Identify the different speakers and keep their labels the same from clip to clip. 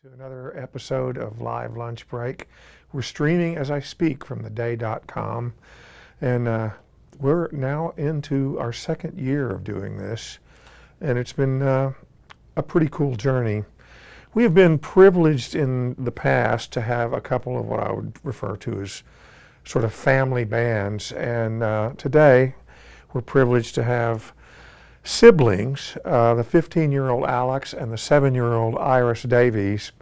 Speaker 1: To another episode of Live Lunch Break. We're streaming as I speak from theday.com, and we're now into our second year of doing this, and it's been a pretty cool journey. We have been privileged in the past to have a couple of what I would refer to as sort of family bands, and today we're privileged to have siblings, the 15-year-old Alex and the 7-year-old Iris Davies,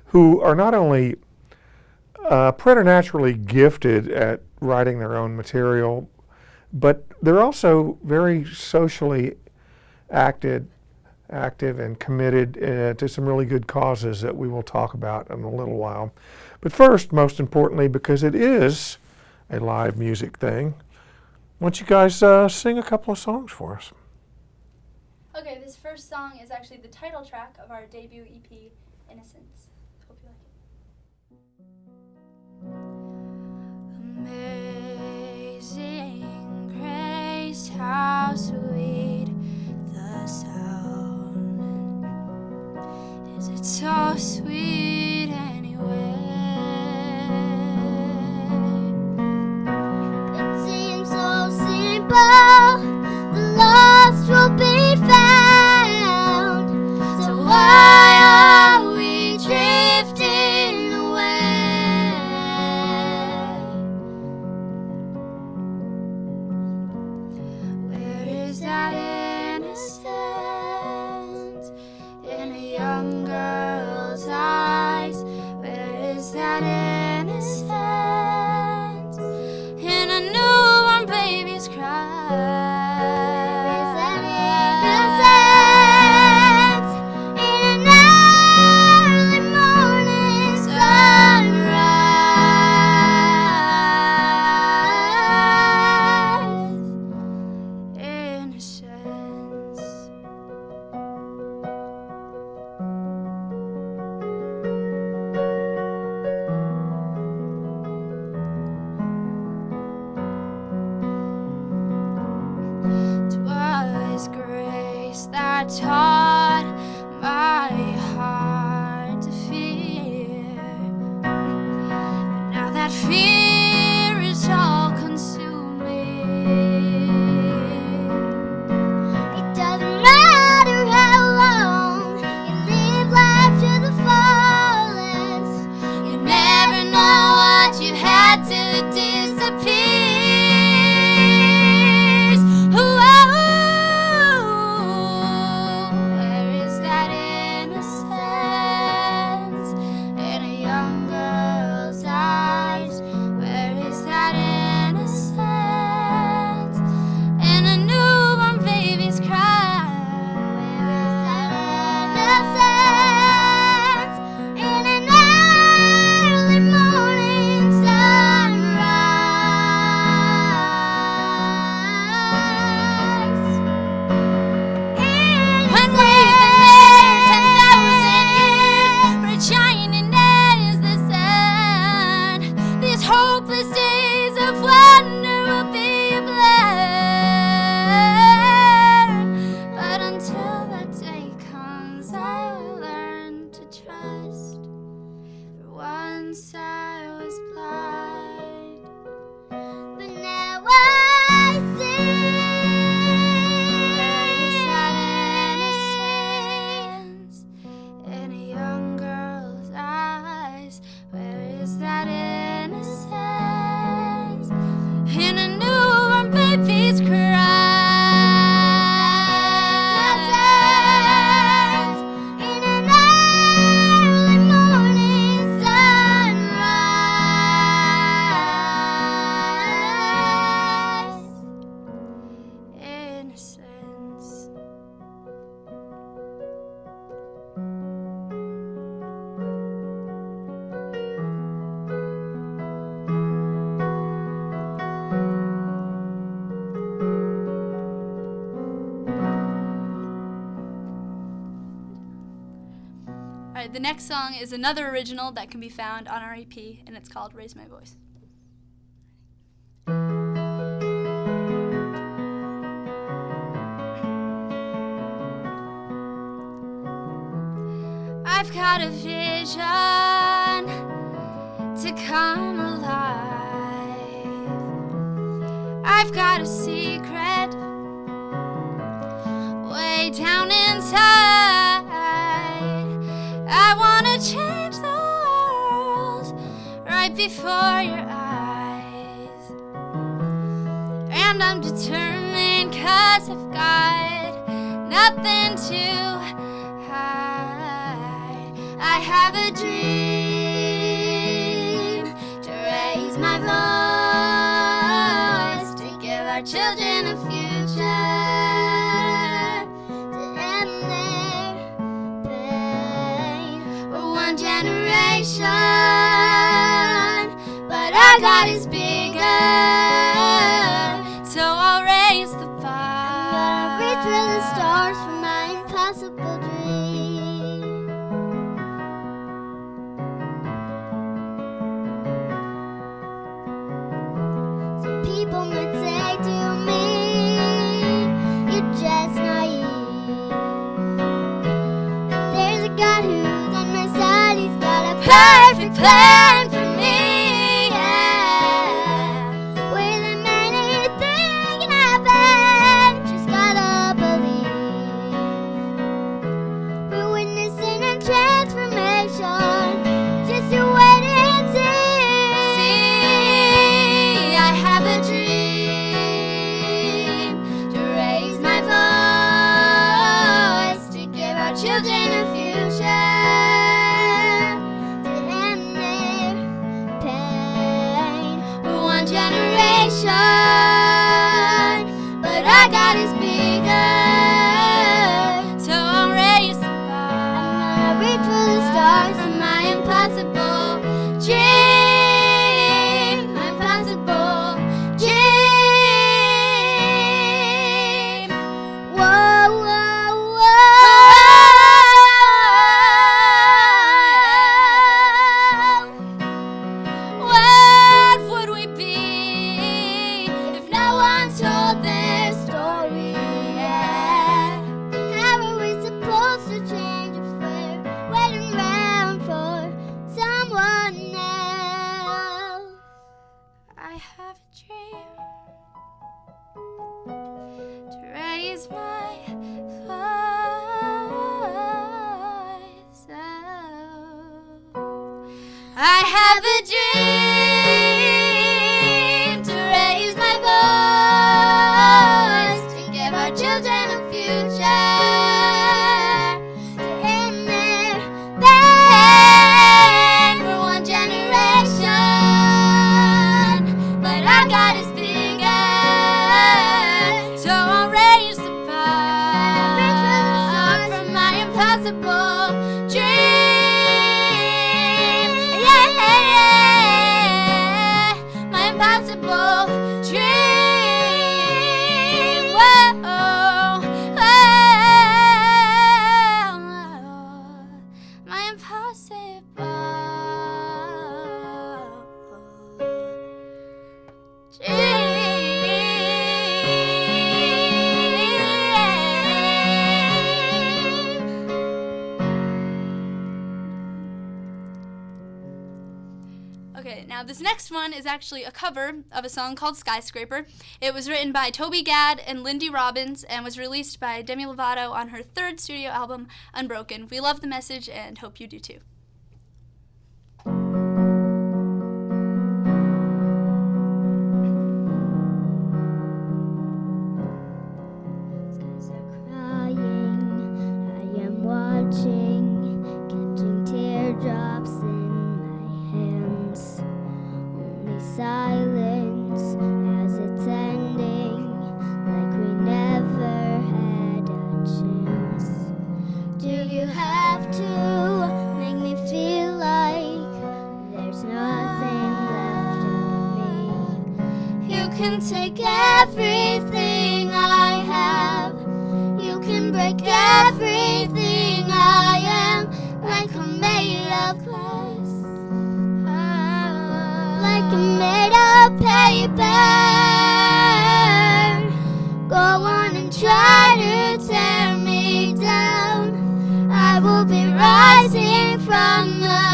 Speaker 1: who are not only preternaturally gifted at writing their own material, but they're also very socially active and committed to some really good causes that we will talk about in a little while. But first, most importantly, because it is a live music thing, why don't you guys sing a couple of songs for us?
Speaker 2: Okay, this first song is actually the title track of our debut EP, Innocence. Hope you like it. Amazing grace, how sweet the sound. Is it so sweet anyway? It seems so simple, the lost will be found. So why are we drifting away? Where is that innocence in a young girl's eyes? Where is that innocence in a newborn baby's cry? Taught my heart to fear, but now that fear is all consuming. It doesn't matter how long you live life to the fullest, you never know what you had till it disappears. Whoa. The next song is another original that can be found on our EP, and it's called Raise My Voice. I've got a vision vision to come alive. I've got a secret way down inside. I wanna change the world right before your eyes. And I'm determined 'cause I've got nothing to hide. I have a dream to raise my voice, to give our children a future, to end their pain. We're one generation, but our God is bigger, so I'll raise the bar. I'm gonna reach for the stars for my impossible dream. Some people might say to me, you're just naive. But there's a God who's on my side. He's got a perfect plan for me. Yeah. With anything can happen, just gotta believe. We're witnessing a transformation. Just you wait and see. I have a dream to raise my voice, to give our children a future, to end their pain. We're one generation, but our God is bigger, so I'll raise the bar. I'm gonna reach for the stars for my impossible dream, my impossible dream. Whoa, whoa, whoa. What would we be if no one told their story? Yeah. How are we supposed to change if we're waiting around for someone else? I have a dream to raise my voice. I have a dream to raise my voice, to give our children a future, to end their pain. We're one generation, but our God is bigger, so I'll raise the bar from my impossible dream. Yeah, my impossible dream. Whoa, my impossible Okay, now this next one is actually a cover of a song called Skyscraper. It was written by Toby Gad and Lindy Robbins and was released by Demi Lovato on her third studio album, Unbroken. We love the message and hope you do too.
Speaker 3: Skies are crying, I am watching, catching teardrops in my hands. Only silence as it's ending, like we never had a chance. Do you have to make me feel like there's nothing left of me?
Speaker 2: You can take everything I have. You can break everything I am, like I'm made of glass, like I'm made of paper. Go on and try to tear me down. I will be rising from the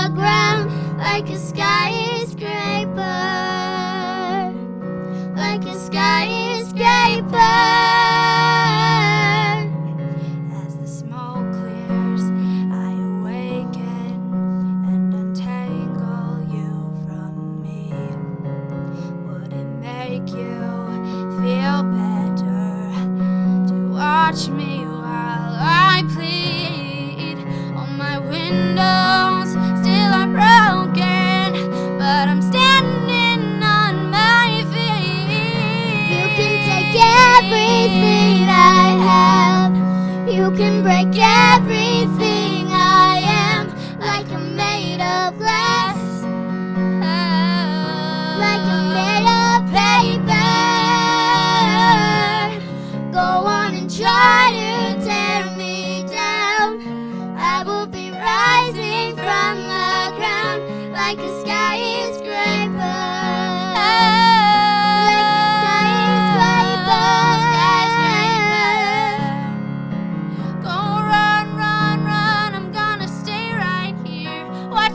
Speaker 2: made of glass, like I'm made of paper. Go on and try to tear me down. I will be rising from the ground like a skyscraper.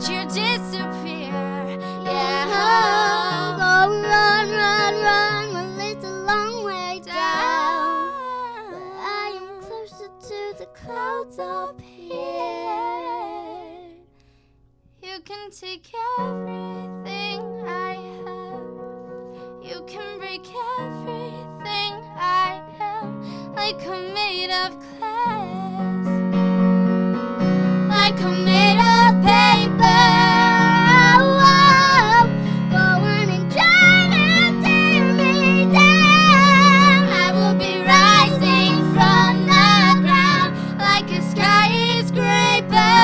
Speaker 2: You disappear, yeah. Oh, go run, run, run. Well, it's a long way down, but I am closer to the clouds up here. You can take everything I have. You can break everything I am, like I'm made of glass, like I'm made of paper. Go on and try to tear me down. I will be rising from the ground like a skyscraper,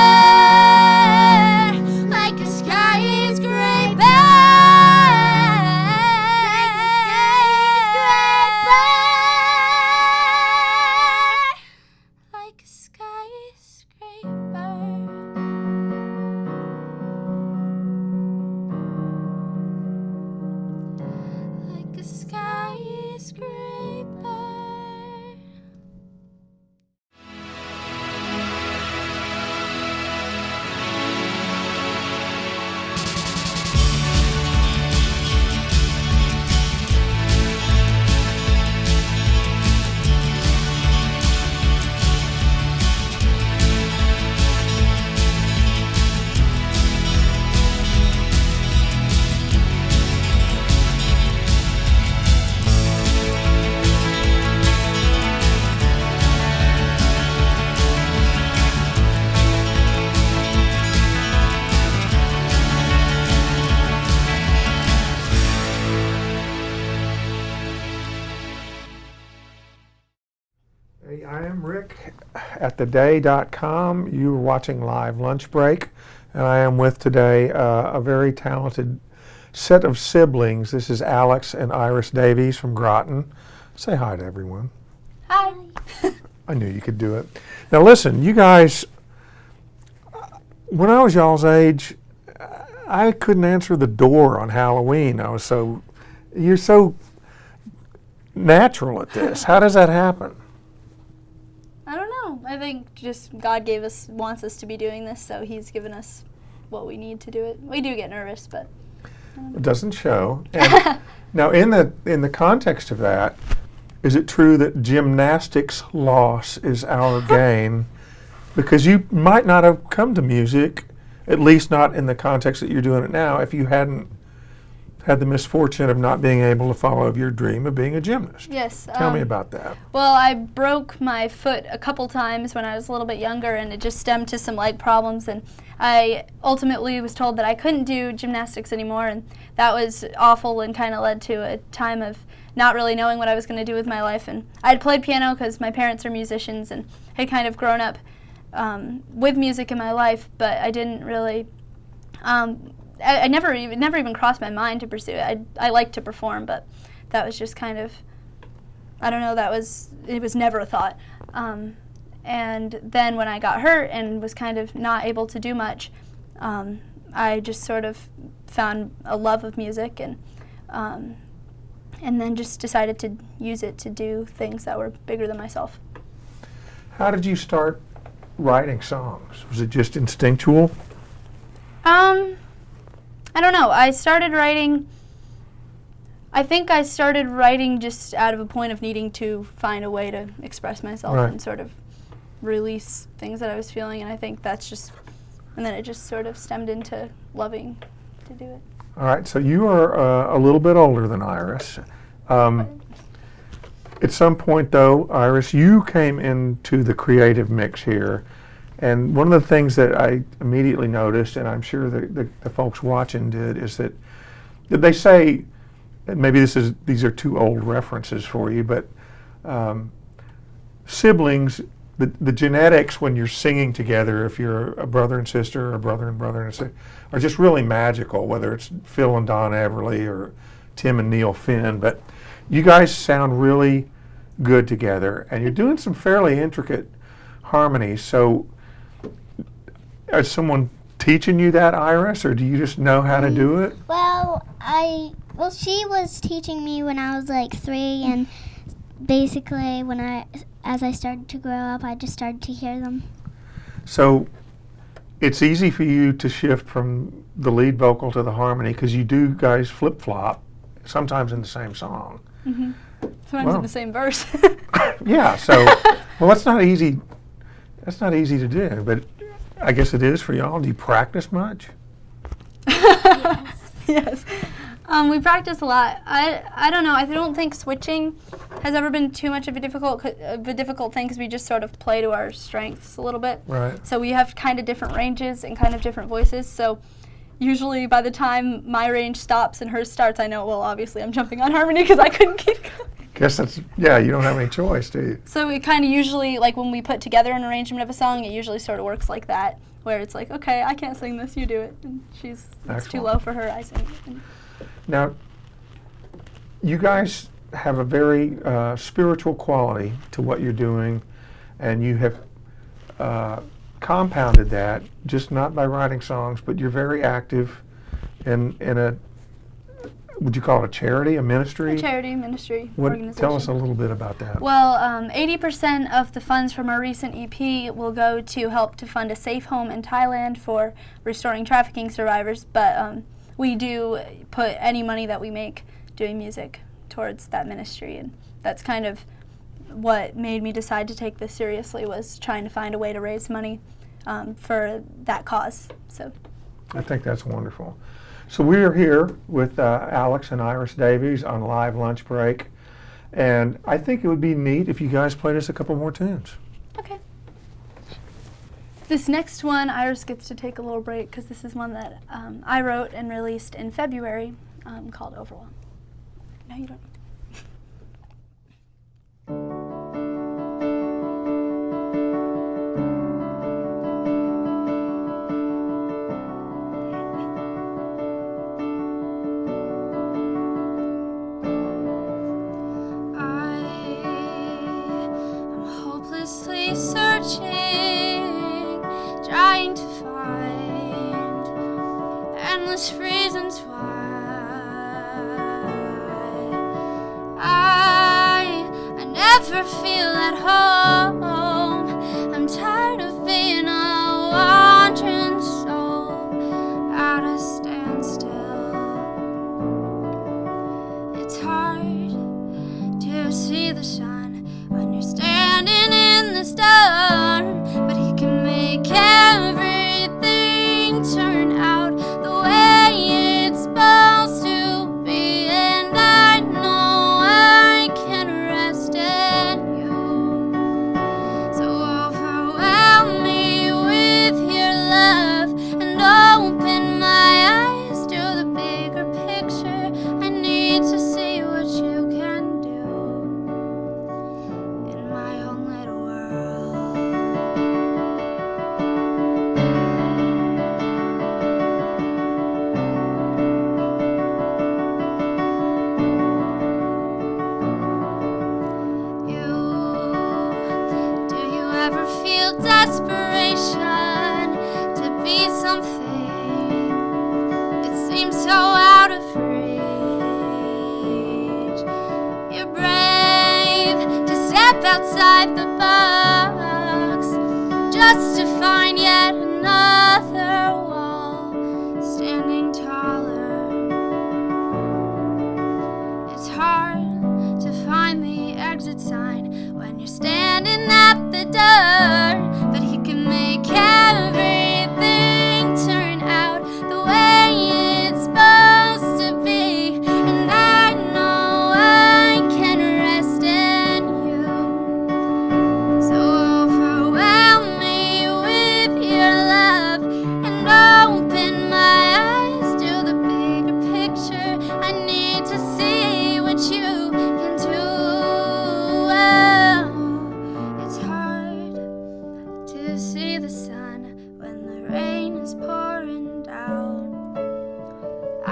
Speaker 2: like a skyscraper, like a skyscraper. Like a skyscraper.
Speaker 1: Hey, I am Rick at theday.com. You are watching Live Lunch Break, and I am with today a very talented set of siblings. This is Alex and Iris Davies from Groton. Say hi to everyone.
Speaker 2: Hi.
Speaker 1: I knew you could do it. Now listen, you guys, when I was y'all's age, I couldn't answer the door on Halloween. You're so natural at this. How does that happen?
Speaker 4: I don't know. I think just God wants us to be doing this, so He's given us what we need to do it. We do get nervous, but
Speaker 1: It doesn't show. And now, in the context of that, is it true that gymnastics loss is our gain? Because you might not have come to music, at least not in the context that you're doing it now, if you hadn't had the misfortune of not being able to follow your dream of being a gymnast.
Speaker 4: yes.
Speaker 1: Tell me about that.
Speaker 4: Well, I broke my foot a couple times when I was a little bit younger, and it just stemmed to some leg problems, and I ultimately was told that I couldn't do gymnastics anymore, and that was awful and kind of led to a time of not really knowing what I was going to do with my life. And I had played piano because my parents are musicians and had kind of grown up with music in my life, but I didn't really I never even crossed my mind to pursue it. I like to perform, but that was just kind of, I don't know, it was never a thought. And then when I got hurt and was kind of not able to do much, I just sort of found a love of music and then just decided to use it to do things that were bigger than myself.
Speaker 1: How did you start writing songs? Was it just instinctual?
Speaker 4: I don't know. I think I started writing just out of a point of needing to find a way to express myself
Speaker 1: Right.
Speaker 4: and sort of release things that I was feeling, and I think and then it just sort of stemmed into loving to do it.
Speaker 1: All right, so you are a little bit older than Iris. At some point, though, Iris, you came into the creative mix here, and one of the things that I immediately noticed, and I'm sure the folks watching did, is that they say, and maybe these are two old references for you, but siblings the genetics when you're singing together, if you're a brother and sister or a brother and sister, are just really magical, whether it's Phil and Don Everly or Tim and Neil Finn. But you guys sound really good together, and you're doing some fairly intricate harmonies. So is someone teaching you that, Iris, or do you just know how to do it?
Speaker 3: Well, she was teaching me when I was like 3, and basically as I started to grow up, I just started to hear them.
Speaker 1: So it's easy for you to shift from the lead vocal to the harmony because you do guys flip-flop, sometimes in the same song.
Speaker 4: Mm-hmm. Sometimes
Speaker 1: Wow.
Speaker 4: in the same verse.
Speaker 1: Yeah, so, well, that's not easy to do, but I guess it is for y'all. Do you practice much?
Speaker 4: Yes. We practice a lot. I don't know. I don't think switching has ever been too much of a difficult thing because we just sort of play to our strengths a little bit.
Speaker 1: Right.
Speaker 4: So we have kind of different ranges and kind of different voices. So usually by the time my range stops and hers starts, I know, well, obviously I'm jumping on harmony because I couldn't keep going.
Speaker 1: Guess that's, yeah, you don't have any choice, do you?
Speaker 4: So it kind of usually, like when we put together an arrangement of a song, it usually sort of works like that, where it's like, okay, I can't sing this, you do it. And it's too
Speaker 1: Excellent.
Speaker 4: low for her, I sing it. And
Speaker 1: Now, you guys have a very spiritual quality to what you're doing, and you have compounded that, just not by writing songs, but you're very active in a, would you call it a charity, a ministry?
Speaker 4: a charity, ministry, organization.
Speaker 1: Tell us a little bit about that.
Speaker 4: Well, 80% of the funds from our recent EP will go to help to fund a safe home in Thailand for restoring trafficking survivors, but we do put any money that we make doing music towards that ministry, and that's kind of what made me decide to take this seriously, was trying to find a way to raise money for that cause. So
Speaker 1: I think that's wonderful. So we are here with Alex and Iris Davies on Live Lunch Break, and I think it would be neat if you guys played us a couple more tunes.
Speaker 4: okay. This next one, Iris gets to take a little break because this is one that I wrote and released in February called Overwhelm. No, you don't need to. I'm hopelessly searching, trying to find endless reasons why I never feel at home. I'm tired of being a wandering soul at a standstill. It's hard to see the sun when you're standing in the storm, but he can make everything turn out the way it's supposed to be, and I know I can rest in you. So overwhelm me with your love and open my eyes to the bigger picture. I need to see what you can do in my own little world. Do you ever feel desperation to be something? It seems so out of reach. You're brave to step outside the box, just to find yet another wall standing taller. It's hard to find the exit sign when you're standing at the door, but he can make everything turn out the way it's supposed to be, and I know I can rest in you. So overwhelm me with your love and open my eyes to the bigger picture. I need to see what you can do. It's hard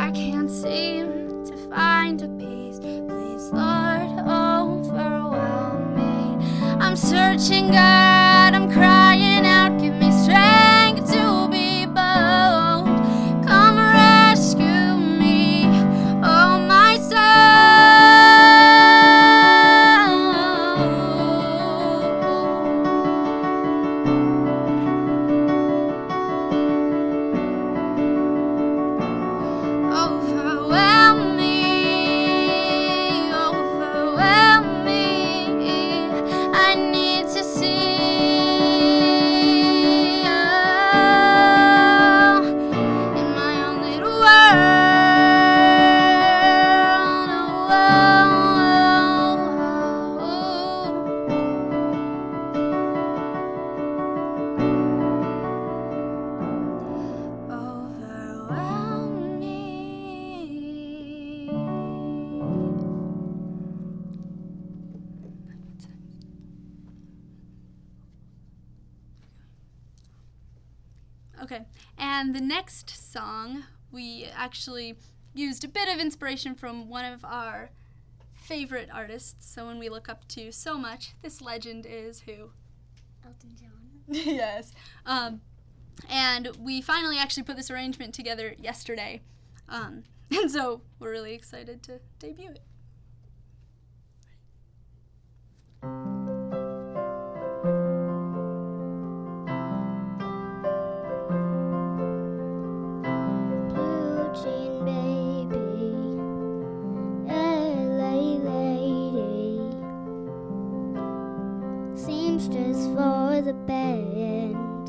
Speaker 4: I can't seem to find a peace. Please, Lord, overwhelm me. I'm searching, God, I'm crying out. Give me strength to be bold. Come rescue me, oh my soul. Overwhelm me, overwhelm me. I need to see in my own little world. Overwhelm me. Okay, and the next song, we actually used a bit of inspiration from one of our favorite artists, someone we look up to so much. This legend is who?
Speaker 3: Elton John.
Speaker 4: Yes. And we finally actually put this arrangement together yesterday. And so we're really excited to debut it.
Speaker 3: Blue jean baby, LA lady, seamstress for the band,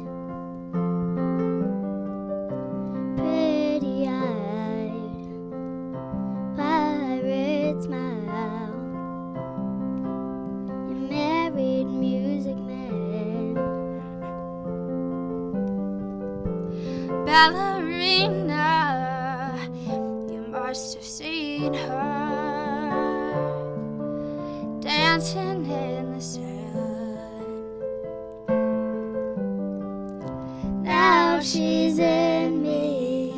Speaker 3: pretty-eyed pirate smile, you married music man.
Speaker 4: Ballerina, you must have seen her dancing in the sun. Now she's in me,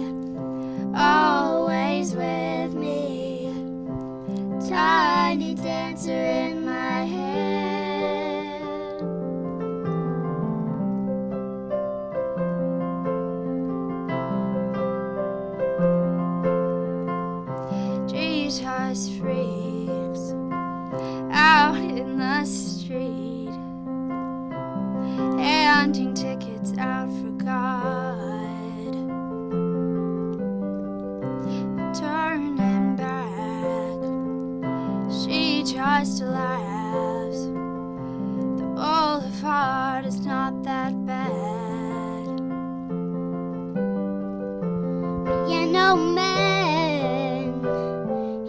Speaker 4: always with me, tiny dancer in my head. Jesus freaks out in the street, handing tickets out for God, turning back, she just laughs. The boulevard is not that bad.
Speaker 3: Piano man,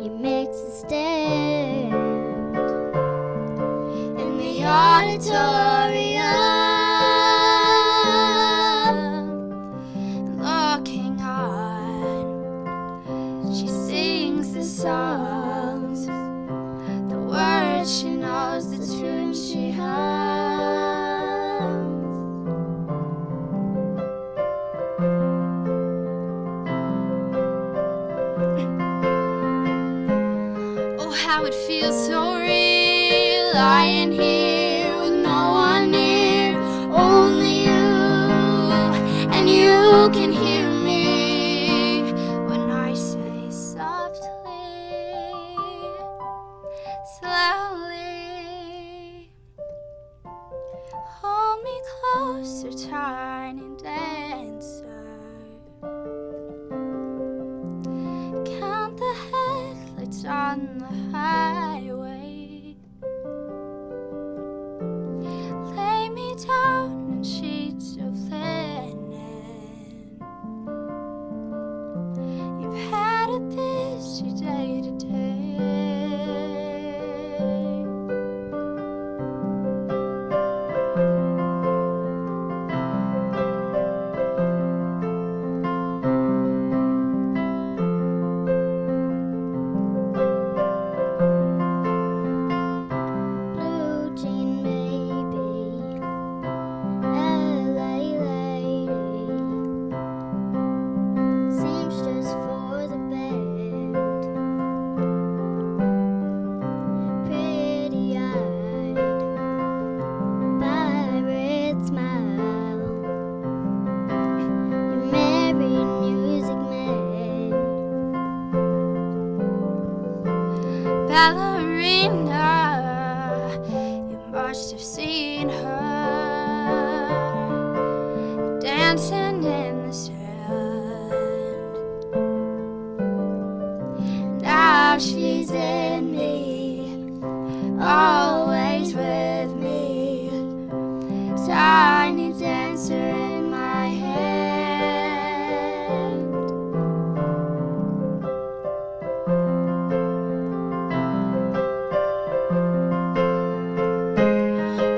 Speaker 3: he makes a stand in the auditorium,
Speaker 4: Looking on, she sings the songs, the words she knows, the tune she hums. Oh, how it feels so real, lying here with no one near, only you, and you can hear me when I say softly, slowly, hold me closer, tiny dancer. Count the headlights on the highway. Lay me down in sheets of linen. You've had a busy day today.
Speaker 2: always in me, always with me. Tiny dancer in my hand.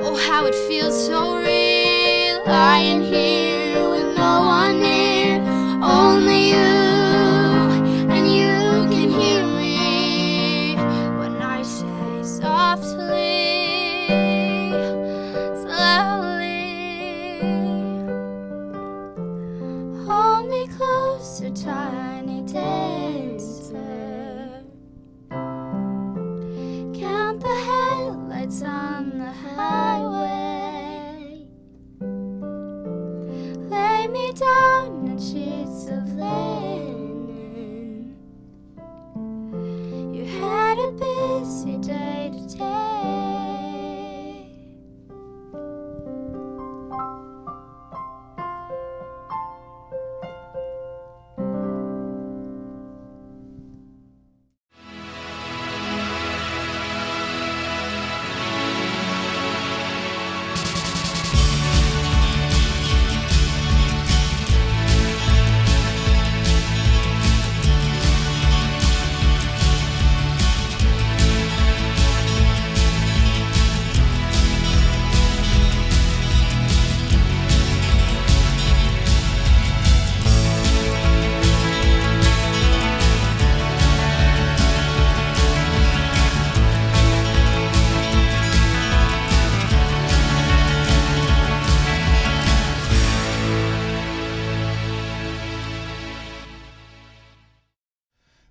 Speaker 2: Oh, how it feels so real, lying here with no one near, only you, and you can hear me when I say softly, slowly, hold me closer, tiny dancer. Count the headlights on the highway. Lay me down in sheets of linen. You had a busy day today.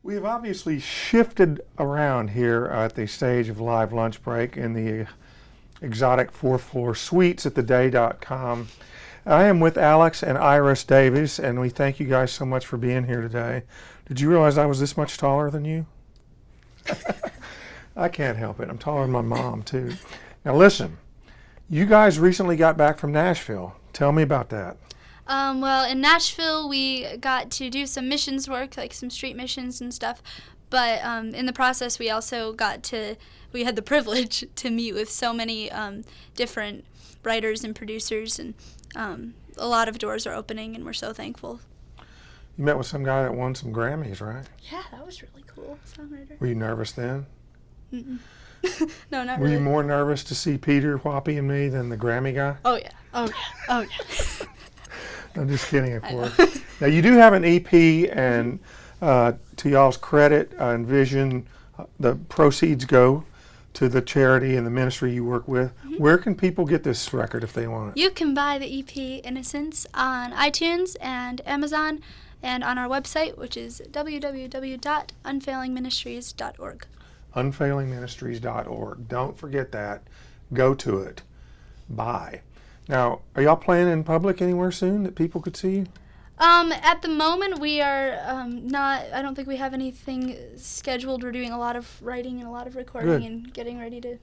Speaker 1: We have obviously shifted around here at the stage of live lunch break in the exotic fourth floor suites at theday.com. I am with Alex and Iris Davies, and we thank you guys so much for being here today. Did you realize I was this much taller than you? I can't help it. I'm taller than my mom, too. Now listen, you guys recently got back from Nashville. Tell me about that.
Speaker 4: Well, in Nashville, we got to do some missions work, like some street missions and stuff. But in the process, we had the privilege to meet with so many different writers and producers, and a lot of doors are opening, and we're so thankful.
Speaker 1: You met with some guy that won some Grammys, right?
Speaker 4: Yeah, that was really cool. Songwriter.
Speaker 1: Were you nervous then?
Speaker 4: Mm-mm. No, not
Speaker 1: Were
Speaker 4: really.
Speaker 1: you more nervous to see Peter, Whoppy, and me than the Grammy guy?
Speaker 4: Oh, yeah. Oh, yeah. Oh, yeah.
Speaker 1: I'm just kidding, of course. Now, you do have an EP, and to y'all's credit and vision, the proceeds go to the charity and the ministry you work with. Mm-hmm. Where can people get this record if they want it?
Speaker 4: You can buy the EP Innocence on iTunes and Amazon and on our website, which is www.unfailingministries.org.
Speaker 1: Unfailingministries.org. Don't forget that. Go to it. Buy. Now, are y'all playing in public anywhere soon that people could see you?
Speaker 4: At the moment, we are not. I don't think we have anything scheduled. We're doing a lot of writing and a lot of recording. Good. And getting ready to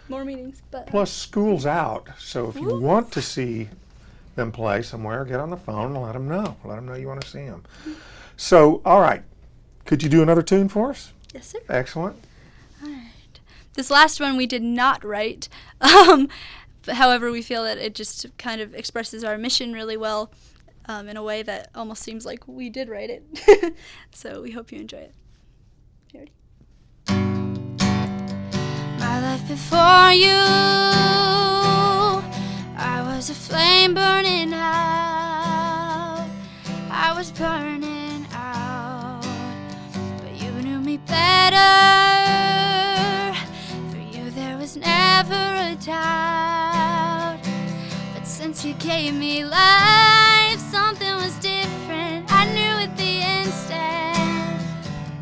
Speaker 4: more meetings. But
Speaker 1: plus, school's out, so if you want to see them play somewhere, get on the phone and let them know. Let them know you want to see them. So, all right, could you do another tune for us?
Speaker 4: Yes, sir.
Speaker 1: Excellent.
Speaker 4: All right. This last one we did not write. However, we feel that it just kind of expresses our mission really well in a way that almost seems like we did write it. So we hope you enjoy it. You ready?
Speaker 2: My life before you, I was a flame burning out. I was burning out, but you knew me better. For you there was never a doubt. But since you gave me life, something was different. I knew at the instant.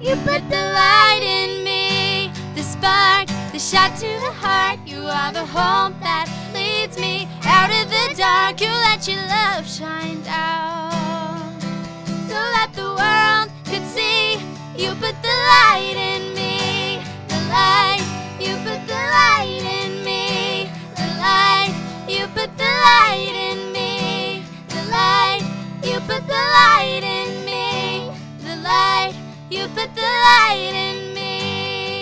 Speaker 2: You put the light in me, the spark, the shot to the heart. You are the hope that leads me out of the dark. You let your love shine down, so that the world could see. You put the light in me, the light. You put the light in me, the light. You put the light in me, the light. You put the light in me, the light. You put the light in me.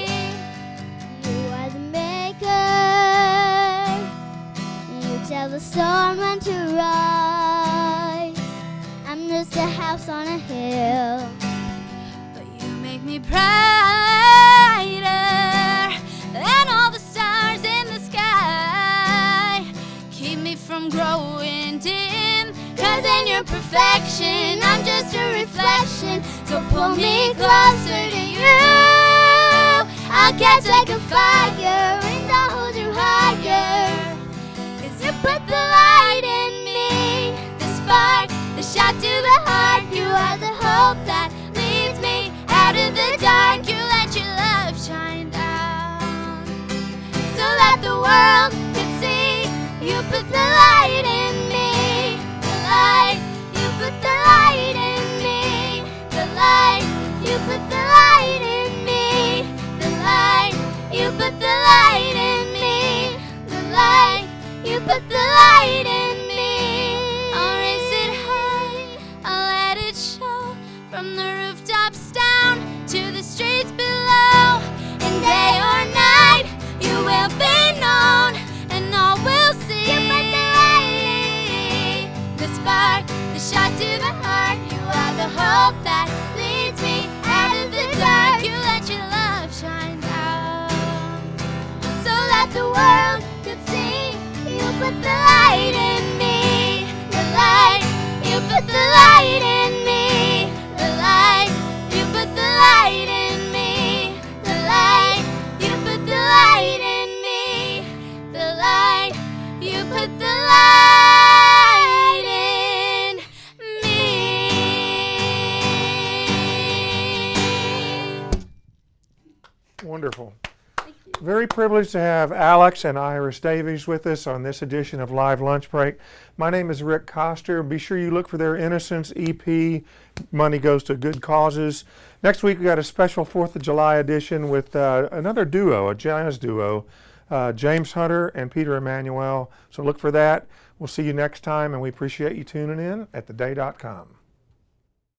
Speaker 3: will.
Speaker 2: But you make me brighter than all the stars in the sky. Keep me from growing dim, 'cause in your perfection I'm just a reflection. So pull me closer to you. I'll catch like a fire and I'll hold you higher. 'Cause you put the light in me, the spark, the shot to the heart. You are the hope that leads me out of the dark. You let your love shine down so that the world can see. You put the light in me, the light. You put the light in me, the light. You put the light in me, the light. You put the light in me, the light. You put the light in me. I'll raise it high, I'll let it show, from the rooftops down to the streets below. And day or night, you will be known, and all will see. You put the light, the spark, the shot to the heart. You are the hope that leads me out of the dark. You let your love shine down so that the world could see. You put the light in me, the light. You put the light in me, the light. You put the light in me, the light. You put the light in me, the light. You put the light in me.
Speaker 1: Wonderful. Very privileged to have Alex and Iris Davies with us on this edition of Live Lunch Break. My name is Rick Coster. Be sure you look for their Innocence EP. Money goes to good causes. Next week we got a special 4th of July edition with another duo, a jazz duo, James Hunter and Peter Emmanuel. So look for that. We'll see you next time, and we appreciate you tuning in at theday.com.